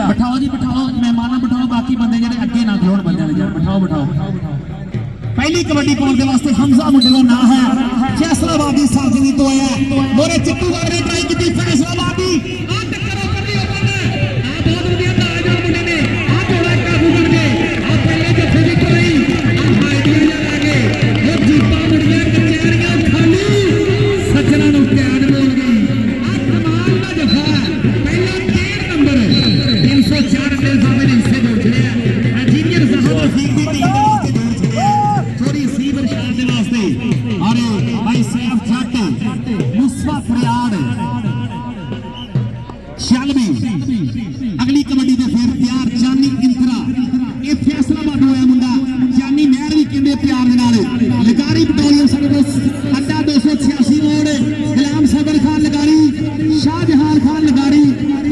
ਬਿਠਾਓ ਜੀ ਬਿਠਾਓ ਮਹਿਮਾਨਾਂ ਬਿਠਾਓ ਬਾਕੀ ਬੰਦੇ ਜਿਹੜੇ ਅੱਗੇ ਨਾ ਖਲੋਣ ਬੰਦੇ ਵਾਲੇ ਯਾਰ ਬਿਠਾਓ ਪਹਿਲੀ ਕਬੱਡੀ ਪਾਉਣ ਦੇ ਵਾਸਤੇ ਹਮਜ਼ਾ ਮੁੰਡੇ ਦਾ ਨਾਂ ਹੈ ਫੈਸਲਾਬਾਦੀ ਸਾਜਣੀ ਤੋਂ ਆਇਆ ਮੋਰੇ ਚਿੱਟੂਗੜ੍ਹ ਨੇ ਟਰਾਈ ਕੀਤੀ ਫੈਸਲਾਬਾਦੀ ਆ ਟੱਕਰੋ ਕਰਨੀ ਓਪਨ ਆ ਬਹੁਤ ਵਧੀਆ ਤਾਜਾ ਮੁੰਡੇ ਨੇ ਆ ਥੋੜਾ ਕਾਬੂ ਕਰਕੇ ਆ ਪਹਿਲੇ ਜੱਫੇ ਦੀ ਕੋਈ ਆ ਹਾਈਡੀਆਂ ਜਾ ਕੇ ਉਹ ਜੀਪਾ ਮੁੰਡਿਆਂ ਕਚਹਿਰੀਆਂ ਖਾਲੀ ਸੱਜਣਾ ਨੂੰ ਪਿਆਰ ਬੋਲ ਗਈ ਆ ਕਮਾਲ ਦਾ ਜੱਫਾ ਪਹਿਲਾ 13 ਨੰਬਰ 304 ਦੇ ਸਾਹਮਣੇ ਹਿੱਸੇ ਦੇ ਉਛੜਿਆ ਇੰਜੀਨੀਅਰ ਸਾਹਿਬ ਵਸੀਕ ਦੀ ਟੀਮ अगली कबड्डी के फिर प्यार जानी इंतरा ये फैसलाबाद होया मुंडा जानी नहर भी कहते प्यार दे नाल लकारी बटालियन सर्विस अड्डा 286 मोड़ गुलाम सबर खान लगारी शाहजहान खान लगारी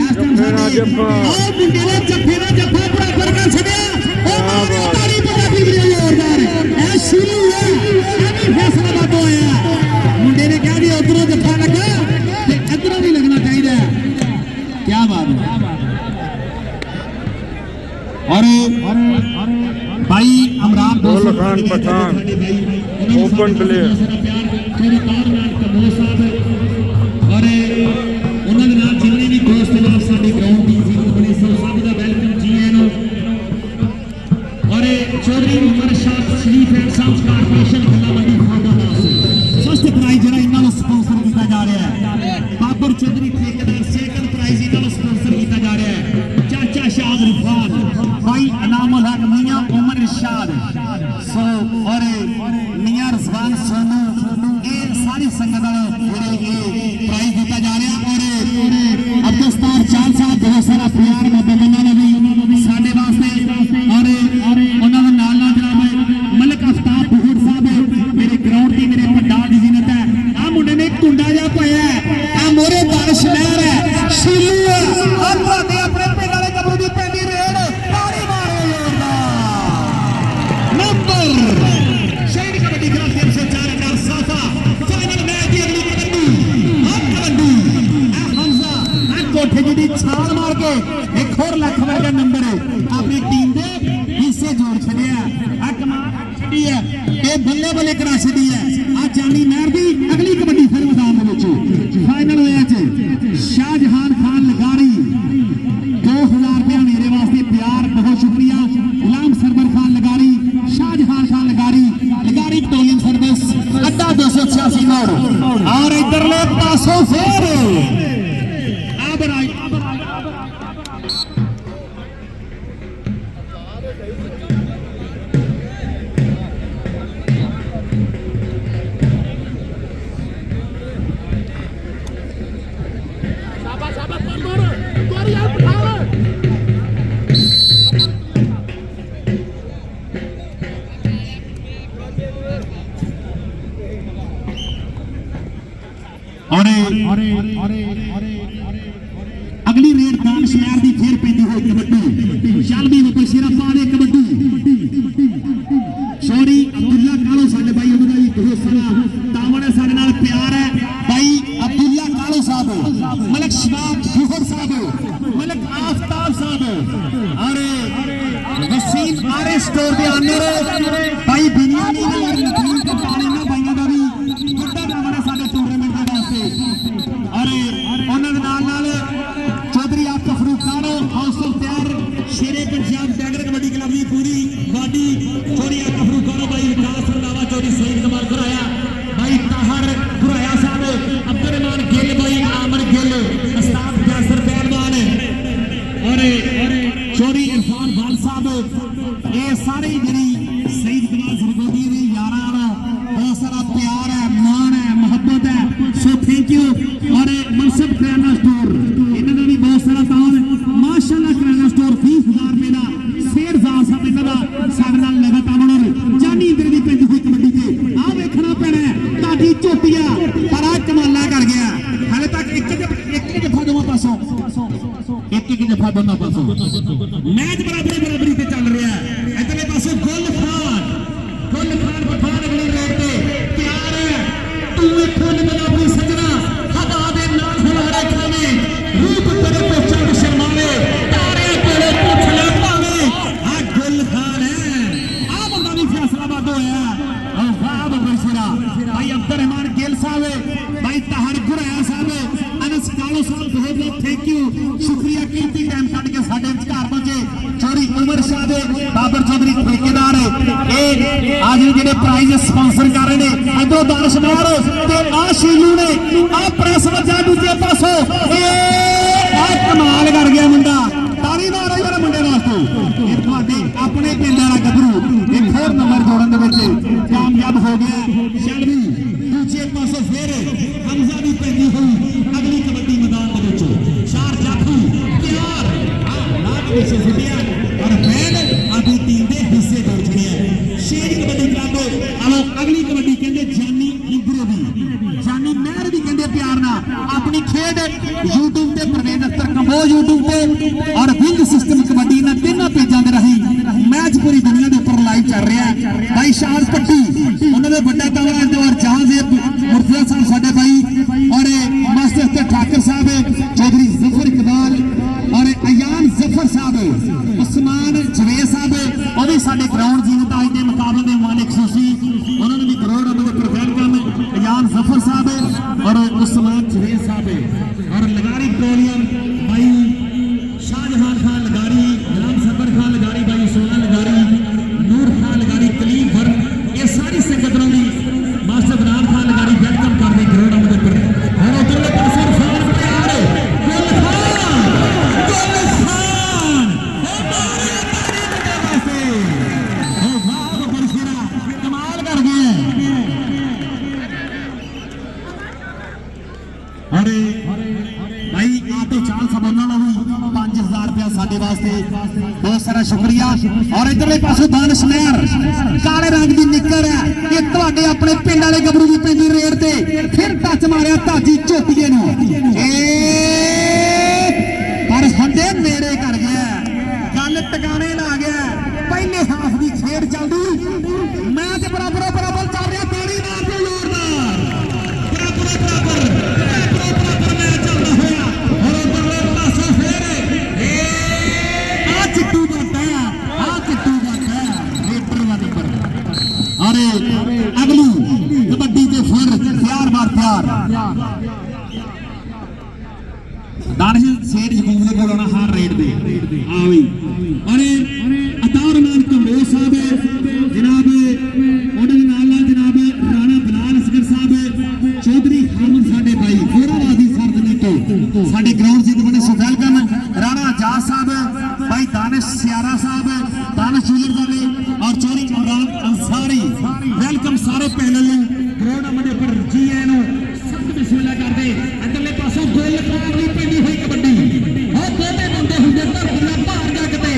इस टाइम साडे ओ मुंडे ने जफ्फे दा जफ्फा बराबर कर छड़िया ओ मारी तारी पंजाबी बड़ी जोरदार ए शुरू है ये भी फैसलाबाद होया मुंडे ने कहा जी उधरों जफ्फा लगा ते इधरों भी लगना चाहिए क्या बात है और भाई अमरान खान पठान ओपन प्लेयर और उन्होंने नाल जिन्ने भी दोस्त नाल साडी ग्राउंड टीम सी बड़ी सब दा वेलकम जी एनो और Chaudhry Umar Shah Sharif and south corporation खल्ला मंडी फॉर्मास फर्स्ट प्राइज जरा इन्हां नु स्पॉन्सर किया जा रहा है बाबर चौधरी ठेकेदार सेकंड प्राइज इन्हां नु स्पॉन्सर किया जा रहा है चाचा शाद रिफान भाई अनामुल हक मियां उमर इरशाद सो और मियां रजवान सोनू ये सारी संगत जेड़े ये प्राइज दिता जा रहा और अब्दुस्तार चाल साहब बहुत सारा प्यार मोहब्बत उन्होंने भी साडे वास्ते और उन्होंने नाल नाल जनाब मलिक आफ्ताब बहूर साहब मेरे ग्राउंड की मेरे पंडाल की जीनत है आ मुंडे ने कुंडा जा पाया है आ मोरे बारिश लहर है शीलू है और तुहाडे अपने पिंड वाले कबू दी पैंदी रेड ताड़ी मारो जोरदार नंबर शहीद कबड्डी ग्राउंड 304 अंडर साफा फाइनल मैच की अगली कबड्डी हमजा कोठे जी छाल मार के एक और लख वर्गा नंबर अपनी टीम के हिस्से जोड़ छड़िया आ कमाल छड़ी है ये बल्ले बल्ले करा छड़ी है आ जानी नहर की अगली कबड्डी फिर मैदान फाइनल होया शाहजहान खान लगारी 2000 रुपया मेरे वास्ते प्यार बहुत शुक्रिया गुलाम server Khan लगारी Shah Jahan Khan लगारी battalion service अड्डा 286 मोड़ और इधरले पासों फिर अगली रेड दान शहर की फिर पैंदी हुई कबड्डी चल भी वो सिरा पा दे कबड्डी सॉरी अब्दुल्ला कालो साडे भाई उन्होंने भी बहुत सारा तावन है साडे नाल प्यार है भाई अब्दुल्ला कालो साहब मलिक शबाब जोहर साहब मलिक आफ्ताब साहब अरे वसीम आरे स्टोर के आनर भाई बिनियानी टीम के पानी ना भाइयों का भी बड़ा तावन है साडे टूर्नामेंट के वास्ते अरे उन्होंने नाल चौधरी आपका फरूक खानो हाउस ऑफ तैयार शेरे पंजाब टाइगर कबड्डी क्लब की पूरी बाडी चौधरी आपका फरूक खानो भाई विकास रंधावा चौधरी सईद कमाल कराया भाई ताहर गुराया साहब अब्दुल रहमान गिल भाई आमर गिल उस्ताद फैसल पहलवान और चौधरी इरफान वाल साहब ये सारे जी सईद कमाल सरगोदी ने यारा बहुत सारा प्यार है मान है मोहब्बत है सो थैंक यू और मनसब किराना स्टोर इन्होंने भी बहुत सारा काम माशाल्लाह किराना स्टोर 20,000 रुपए का शेर साहब साहब इन्होंने साढ़े नाल लगातार जानी इधर की पैंती हुई कबड्डी से आ वेखना पैना है ताजी झोटिया पर आ कमाला कर गया हाले तक एक जफा दोनों पासों एक जफा दोनों पासों मैच बराबरी से चल रहा है इधरले पासों गुल खान पठान अगली रेड पे तैयार है तू फुल बराबरी सजना हवा दे नाल हुलारे खाने रूप तेरे पे चढ़ शर्मावे तार ਇਹ ਅੱਜ ਜਿਹੜੇ ਪ੍ਰਾਈਜ਼ ਸਪਾਂਸਰ ਕਰ ਰਹੇ ਨੇ ਇਧਰੋਂ ਦਾਨਸ਼ਮਾਰ ਤੇ ਆ ਸ਼ੀਲੂ ਨੇ ਆ ਪ੍ਰੈਸ ਵੱਜਾ ਦੂਜੇ ਪਾਸੋਂ ਇਹ ਆ ਕਮਾਲ ਕਰ ਗਿਆ ਮੁੰਡਾ ਤਾੜੀ ਮਾਰੋ ਯਾਰ ਮੁੰਡੇ ਵਾਸਤੇ ਇਹ ਤੁਹਾਡੇ ਆਪਣੇ ਪਿੰਡ ਵਾਲਾ ਗੱਭਰੂ ਇੱਕ ਹੋਰ ਨੰਬਰ ਜੋੜਨ ਦੇ ਵਿੱਚ ਕਾਮਯਾਬ ਹੋ ਗਿਆ ਸ਼ੈਲਵੀ ਦੂਜੇ ਪਾਸੋਂ ਫਿਰ ਹਮਜ਼ਾ ਦੀ ਪੈਂਦੀ ਹੋਈ ਅਗਲੀ ਕਬੱਡੀ ਮੈਦਾਨ ਦੇ ਵਿੱਚ ਚਾਰ ਜਾਫੀ ਤਿਆਰ ਲਾਗ ਵਿੱਚ ਸੁੱਟਿਆ ਔਰ ਫੈਨ ਆਪਣੀ ਟੀਮ ਦੇ ਹਿੱਸੇ ਜੋੜ ਛੜਿਆ ਸ਼ੇਰ ਕਬੱਡੀ ਕਲੱਬ ਆਲੋ ਅਗਲੀ ਕਬੱਡੀ ਕਹਿੰਦੇ ਜਾਨੀ ਇੰਦਰੋ ਦੀ ਜਾਨੀ ਮਹਿਰ ਵੀ ਕਹਿੰਦੇ ਪਿਆਰ ਨਾਲ ਆਪਣੀ ਖੇਡ YouTube ਤੇ ਪ੍ਰਵੇਸ਼ ਅਖਤਰ ਕੰਬੋ YouTube ਤੇ ਔਰ ਵਿੰਗ ਸਿਸਟਮ ਕਬੱਡੀ ਨਾਲ ਤਿੰਨਾਂ ਪੇਜਾਂ ਦੇ ਰਹੀ ਮੈਚ ਪੂਰੀ ਦੁਨੀਆ ਦੇ ਉੱਪਰ ਲਾਈਵ ਚੱਲ ਰਿਹਾ ਭਾਈ ਸ਼ਾਨ ਪੱਟੀ ਉਹਨਾਂ ਦੇ ਵੱਡਾ ਤਾਵਾ ਦੌਰ ਜਹਾਂਜ਼ੇਬ ਮੁਰਤਜ਼ਾ ਸਾਹਿਬ ਸਾਡੇ ਭਾਈ ਔਰ ਮਾਸਟਰ ਤੇ ਠਾਕਰ ਸਾਹਿਬ ਚੌਧਰੀ ਜ਼ਫਰ ਇਕਬਾਲ ਔਰ ਅਯਾਨ ਜ਼ਫਰ ਸਾਹਿਬ ਉਸਮਾਨ ਜਵੇਦ ਸਾਹਿਬ ਉਹ ਵੀ ਸਾਡੇ ਗਰਾਊਂਡ ਜੀਵਤ ਅੱਜ ਦੇ ਮੁਕਾਬਲੇ ਦੇ ਮਾਲਿਕ ਸੀ ਉਹਨਾਂ ਨੂੰ ਵੀ ਕਰੋੜ ਰੁਪਏ ਦੇ ਪ੍ਰੋਗਰਾਮ ਅਯਾਨ ਜ਼ਫਰ ਸਾਹਿਬ ਔਰ ਉਸਮਾਨ ਜਵੇਦ ਸਾਹਿਬ ਔਰ ਲਗਾਰੀ ਪੈਟਰੋਲੀਅਮ ਭਾਈ शाहजहान खान लगारी गुलाम सफर खान लगारी भाई सोना लगारी नूर खान लगारी कलीम भर ये सारी संगतों की मास्टर बनान खान लगारी वेलकम करते करोड़ अमद पर और उधरले पासे इरफान प्यार गुल खान ओ वाह बरसिरा कमाल कर गया अरे भाई आ तो चाल सबोना ला हुई 5000 रुपया साडे वास्ते बहुत सारा शुक्रिया और इधरले पासों दानशमैर काले रंग की निकर है ये तुहाडे अपने पिंड वाले गबरू की पैंदी रेड ते फिर टच मारिया धाजी झोटिए नूं पर हंडे नेड़े कर गया गल टकाने ला गया पहले हाफ की खेड चलदी मैच बराबर बराबर चल रहा ताड़ी मार के जोरदार बराबर बराबर मैच चलदा होया और उधरले पासों फिर चिट्टू बाटा चिट्टू बाटा लीटर वाली पर अरे अगली कबड्डी के फिर प्यार बार प्यार दानिश सेठ जगूम के कोल हर रेट दे आ भी अरे अतार मान कमरे साहब जनाब उन्होंने नाल जनाब राणा बिलाल असगर साहब चौधरी हामद साडे भाई फोरावादी सरदनी तो साडे ग्राउंड से बने वेलकम राणा जाज साहब भाई दानिश सियारा साहब दानिश जूलर वाले और चौधरी इमरान अंसारी वेलकम सारे पैनल ग्राउंड अमदे पर जी एनो सब बिस्मिल्लाह करदे अंदरले पासों गोल काबली पेंदी हुई कबड्डी और दोने बंदे हुंदे धरती दा भार जगते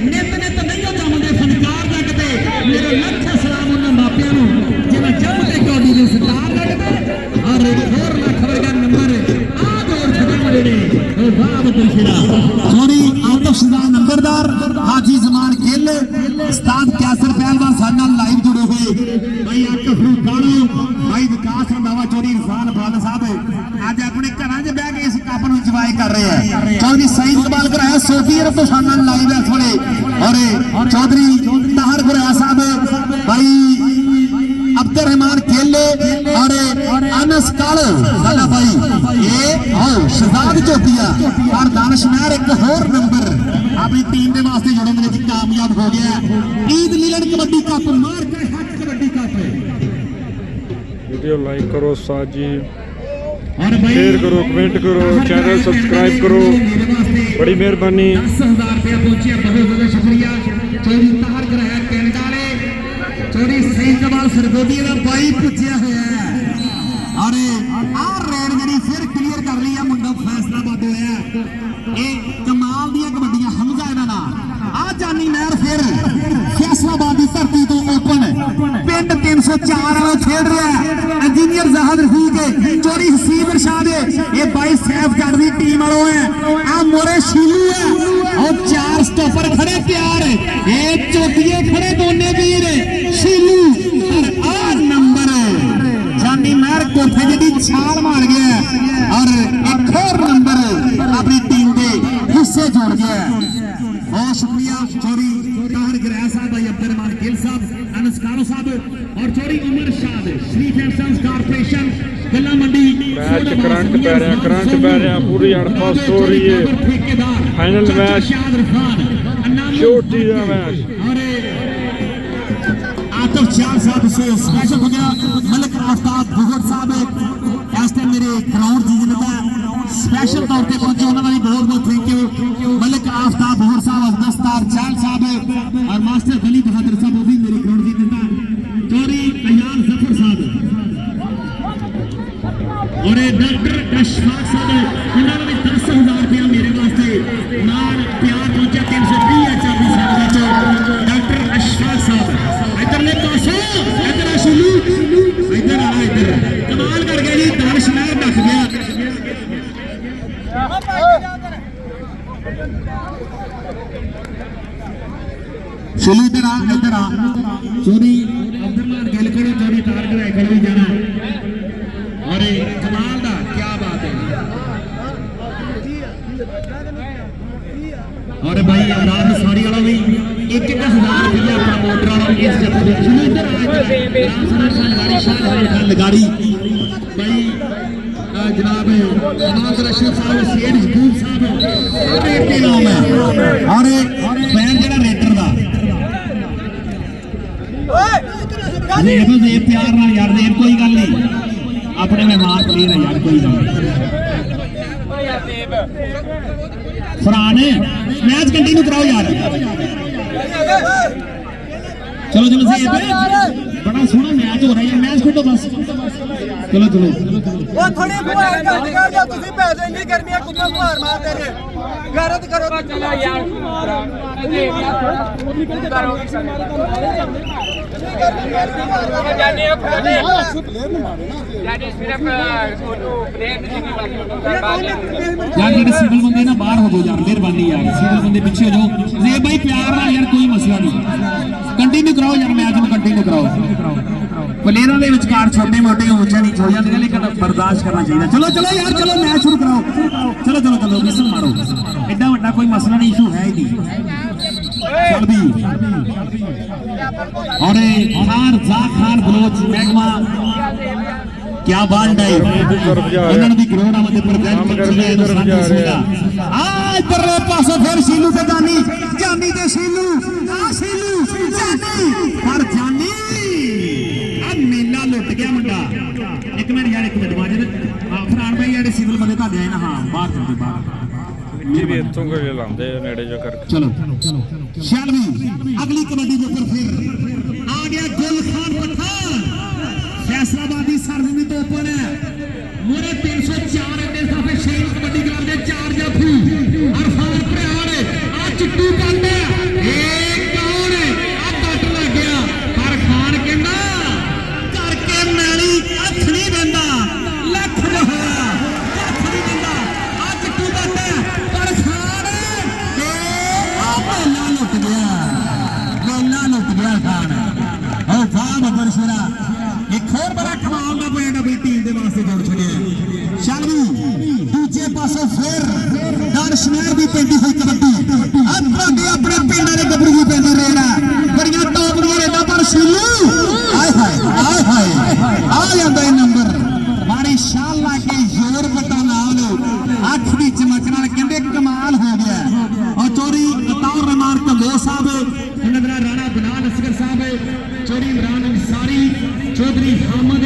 नित नित नहीं जमदे फनकार जगते मेरे लख सलाम उन्हां मापियां नूं जिन्हां जमदे कबड्डी दे सरदार जगते और एक होर लख वर्गा नंबर आ जोर छड़े मरे ने ओ वाह बदलखिड़ा थोड़ी आउट ऑफ सीधा नंबरदार हाजी जमान गिल उस्ताद कैसर पहलवान साडे नाल लाइव जुड़े हुए भाई अकफरू कालो भाई विकास रंधावा चौधरी इरफान बाल साहब आज अपने घरां 'च बैठ के इस कप नूं इंजॉय कर रहे हैं चौधरी सईद इकबाल कराया सऊदी अरब तो साडे नाल लाइव है थोड़े और चौधरी ताहर कराया साहब भाई अब्दुल रहमान खेले और अनस कालो साडा भाई ये आओ शहजाद चौथिया और दानिश महर एक होर नंबर अपनी टीम के वास्ते जोड़ने में कामयाब हो गया ईद मिलन कबड्डी कप मार के हक कबड्डी कप वीडियो लाइक करो साजी और शेयर करो कमेंट करो चैनल सब्सक्राइब करो बड़ी मेहरबानी 10,000 रुपया पहुंचे बहुत बहुत शुक्रिया चौधरी ताहर कराया कैनेडा ने चौधरी सईद इकबाल सरगोदी का भाई पूछया होया और आ रेड जड़ी फिर क्लियर कर ली है मुंडा फैसलाबाद होया ये कमाल दी कबड्डियां हमजा इन्हां नाल आ जानी नहर फिर फैसलाबाद की धरती तो ओपन पिंड 304 वाला खेल रहा है इंजीनियर जहाद रफीक चौधरी हसीब इरशाद ये भाई सैफ गढ़ की टीम वालों है आ मोरे शीलू है और 4 स्टॉपर खड़े तैयार ये चौथिए खड़े दोने वीर शीलू और आ नंबर जानी महर कोठे जी छाल मार गया और एक और नंबर अपनी टीम के हिस्से जोड़ गया बहुत शुक्रिया चौधरी ताहर गरैया साहब भाई अब्दुल रहमान गिल साहब अनस कालो साहब और चौधरी उमर शाद शरीफ एंड कारपोरेशन गल्ला मंडी मैच करंट पै रहा पूरी अड़फास्ट हो रही है फाइनल मैच छोटी दा मैच आतिफ चाल साहब से स्पेशल हो गया मलिक आफ्ताब बुहर साहब इस टाइम मेरे ग्राउंड की जनता स्पेशल तौर पर पहुंचे उन्होंने भी बहुत बहुत थैंक यू मलिक आफ्ताब बुहर साहब अफदस्तार चाल साहब और मास्टर गली बहादुर साहब वो भी मेरे ग्राउंड की जनता चौरी अयान जफर साहब और डॉक्टर अशफाक साहब उन्होंने भी 10,000 रुपया मेरे वास्ते नाल प्यार पहुंचा 320 चाबी साहब डॉक्टर अशफाक साहब इधरले पासों इधर शुरू इधर आ इधर कमाल कर गया जी दानिश नायब रख गया शुरू इधर आ चोरी अब्दुल्ला गिल को चोरी तार कराए कर भी जाना और कमाल दा क्या बात है और भाई अमरान सारी वाला भी 1,000 रुपया अपना मोटर वाला इस जगह पे शुरू इधर गाड़ी शाह गाड़ी भाई जनाब अहमद रशीद साहब सेठ जबूर साहब रेट के नाम है और फैन जेड़ा रेटर दा जेब प्यार ना यार जेब कोई गल नहीं अपने मेहमान प्लीज है यार कोई गल फरहान मैच कंटिन्यू कराओ यार चलो चलो सही बड़ा सोहना मैच हो रहा है मैच खेलो बस चलो चलो वो थोड़ी फुहार घट कर जा तुसी पैसे नहीं गर्मियां कुत्ता फुहार मारते ने गैरत करो चलो यार जाने सिर्फ यार जेडे सिविल बंदे ना बाहर हो जाओ यार मेहरबानी यार सिविल बंदे पीछे हो जाओ ये भाई प्यार ना यार कोई मसला नहीं कंटिन्यू कराओ यार मैच में कंटिन्यू कराओ प्लेयरों के विचकार छोटे मोटे ऊंचा नीच हो जाते लेकिन बर्दाश्त करना चाहिए चलो चलो यार चलो मैच शुरू कराओ चलो चलो चलो विसल मारो एडा बड़ा कोई मसला नहीं इशू है ही नहीं चल भी और खान खान बलोच महकमा क्या बात है उन्होंने भी करोड़ आमद पर इधरले पासों फिर शीलू ते जानी जानी ते शीलू शीलू जानी पर जानी अब मेला लुट गया मुंडा एक मिनट माजिद फरहान भाई यार सिविल बंदे ताडे आए ना हां बाहर चलते बाहर ये भी इतों को लांदे नेड़े जो कर चलो शालवी अगली कबड्डी के ऊपर फिर आ गया गुल खान पठान फैसलाबादी सरजमी तो ओपन है मोरे 304 अंडे साफे शेर कबड्डी क्लब दे 4 जाफू अरफान प्रयाण आ चिट्टू पांडे एक कौन है आ कट लग गया पर खान कहंदा करके मैली हथ नहीं देंदा लख होया हथ नहीं देंदा आ चिट्टू पांडे पर खान ए आ गोला लुट गया खान ओ वाह बबर शेरा एक और बड़ा कमाल का पॉइंट अपनी टीम के वास्ते जोड़ छड़े शालवी दूजे पासों फिर दानिश नायब की पेंडी हुई कबड्डी अब भागे अपने पिंड वाले गबरू की पेंडी रेड़ा बड़ियां टॉप दी रेड़ा पर शीलू आए हाय आ जाता है नंबर मारी शाल ला के जोर पटा नाल अख दी चमक नाल कहंदे कमाल हो गया और चोरी अताउर रहमान कंबोज साहब नजरा राणा बनान असगर साहब चोरी इमरान अंसारी चौधरी हामद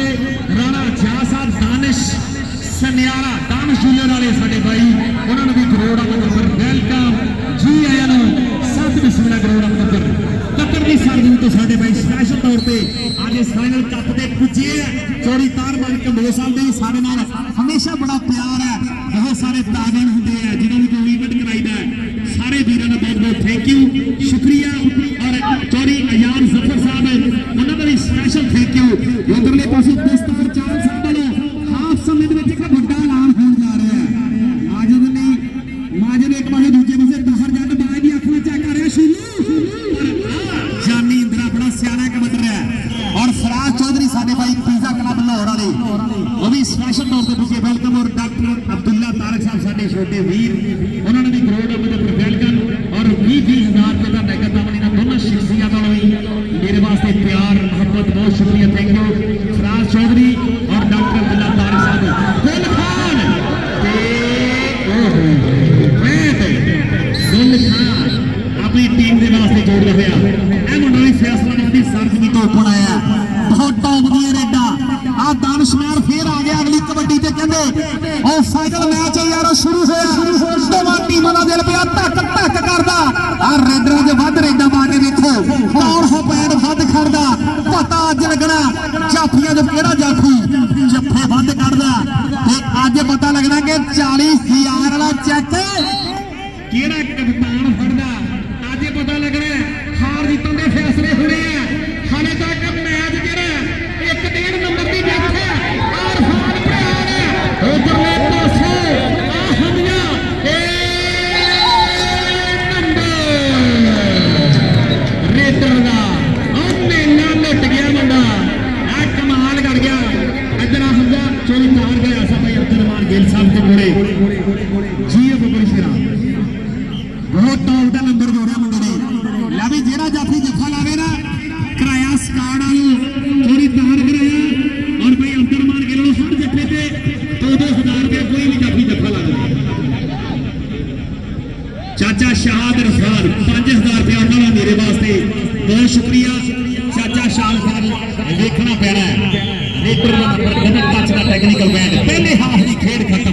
राणा झा साहब दानिश सनियारा दानिश जूलर वाले साडे भाई उन्होंने भी करोड़ पर वेलकम जी आया नो साथ बिस्मिल्लाह करोड़ पर कतर की सरजमी तो साडे भाई स्पेशल तौर पे आज इस फाइनल कप दे पुजे चोरी तार मालिक कंबोज साहब दे साडे नाल हमेशा बड़ा प्यार है बहुत सारे ताबन होंगे हैं जिन्होंने कोई इवेंट कराईदा है सारे वीरों का बहुत बहुत थैंक यू शुक्रिया और चौरी अयान जफर साहब उन्होंने भी स्पेशल थैंक यू उधरले पासों दस्तार चाल साहब वालों हाफ समय में एक बड़ा ऐलान होने जा रहा है माजिद ने एक पासे दूजे पासे बाहर जाके बाय दी अख में चेक कर रहा है शीलू जानी इंदिरा बड़ा सियाना कबड्डी रहा है और फराज चौधरी साडे भाई पिज्जा क्लब लाहौर वाले वो भी स्पेशल तौर पे पूछे वेलकम और डॉक्टर अब्दुल्ला तारक साहब साडे छोटे वीर उन्होंने भी करोड़ रुपए पर वेलकम और 20,000 रुपए का नगद दामनी ना दोनों शख्सियत वालों मेरे वास्ते प्यार मोहब्बत बहुत शुक्रिया थैंक यू फराज चौधरी और डॉक्टर अब्दुल्ला तारक साहब गुल खान अपनी टीम के वास्ते जोड़ रहा है मुंडा भी फैसलाबादी सरजमी तो ओपन ਉਹ ਫਾਈਨਲ ਮੈਚ ਯਾਰੋ ਸ਼ੁਰੂ ਹੋਇਆ ਦੋਵਾਂ ਟੀਮਾਂ ਦਾ ਦਿਲ ਪਿਆ ਧੱਕ ਧੱਕ ਕਰਦਾ ਆ ਰੇਡਰਾਂ ਦੇ ਵੱਧ ਰੇਡਾਂ ਪਾ ਕੇ ਦੇਖੋ ਕੌਣ ਹੋ ਪੈਣ ਵੱਧ ਖੜਦਾ ਪਤਾ ਅੱਜ ਲੱਗਣਾ ਜਾਫੀਆਂ ਦੇ ਕਿਹੜਾ ਜਾਫੀ ਜੱਫੇ ਵੱਧ ਕੱਢਦਾ ਤੇ ਅੱਜ ਪਤਾ ਲੱਗਣਾ ਕਿ 40,000 ਵਾਲਾ ਚੈੱਕ ਕਿਹੜਾ ਕਪਤਾਨ ਫੜਦਾ ਅੱਜ ਪਤਾ ਲੱਗਣਾ ਹਾਰ ਜਿੱਤਣ ਦੇ ਫੈਸਲੇ ਹੋਣੇ ਆ ਹਾਲੇ ਤੱਕ ਮੈਚ ਜਿਹੜਾ 1.5 ਨੰਬਰ ਦੀ ਜਿੱਤ ਹੈ ਔਰ ਫਾਨ ਭਰਾ ਉਧਰਲੇ ਪਾਸੇ ਆ ਹਮਲਾ ਰੇਡਰ ਦਾ ਉਹ ਮੇਲਾ ਲੁੱਟ ਗਿਆ ਮੁੰਡਾ ਆ ਕਮਾਲ ਕਰ ਗਿਆ ਇੱਧਰ ਆ ਹਮਲਾ ਚੋਰੀ ਤਾਰ ਗਿਆ ਸਾ ਭਾਈ ਅਬਦੁਲਮਾਨ ਗਿੱਲ ਸਾਹਿਬ ਦੇ ਕੋਲੇ ਜੀ ਬੱਬਰ ਸ਼ੇਰਾ ਬਹੁਤ ਟੌਪ ਦਾ ਨੰਬਰ ਜੋੜਿਆ ਮੁੰਡੇ ਨੇ ਲੈ ਵੀ ਜਿਹੜਾ ਜਾਫੀ ਜੱਫਾ ਲਾਵੇ ਨਾ ਕਿਰਾਇਆ ਸਕਾਰਡ ਵਾਲੂ ਥੋੜੀ ਤਾਰ ਕਰਾਇਆ ਔਰ ਭਾਈ ਅਬਦੁਲਮਾਨ ਗਿੱਲ ਨੂੰ ਹਰ ਜੱਫੇ ਤੇ 2-2,000 ਰੁਪਏ ਕੋਈ ਵੀ ਜਾਫੀ ਜੱਫਾ ਲਾ ਦੇ ਚਾਚਾ ਸ਼ਾਹਦ ਰਸਾਨ 5,000 ਰੁਪਏ ਉਹਨਾਂ ਦਾ ਮੇਰੇ ਵਾਸਤੇ ਬਹੁਤ ਸ਼ੁਕਰੀਆ ਚਾਚਾ ਸ਼ਾਹਦ ਸਾਹਿਬ ਵੇਖਣਾ ਪੈਣਾ ਰੇਡਰ ਦਾ ਨੰਬਰ ਟੱਚ ਦਾ ਟੈਕਨੀਕਲ ਬੈਂਡ ਪਹਿਲੇ ਹਾਫ ਦੀ ਖੇਡ ਖਤਮ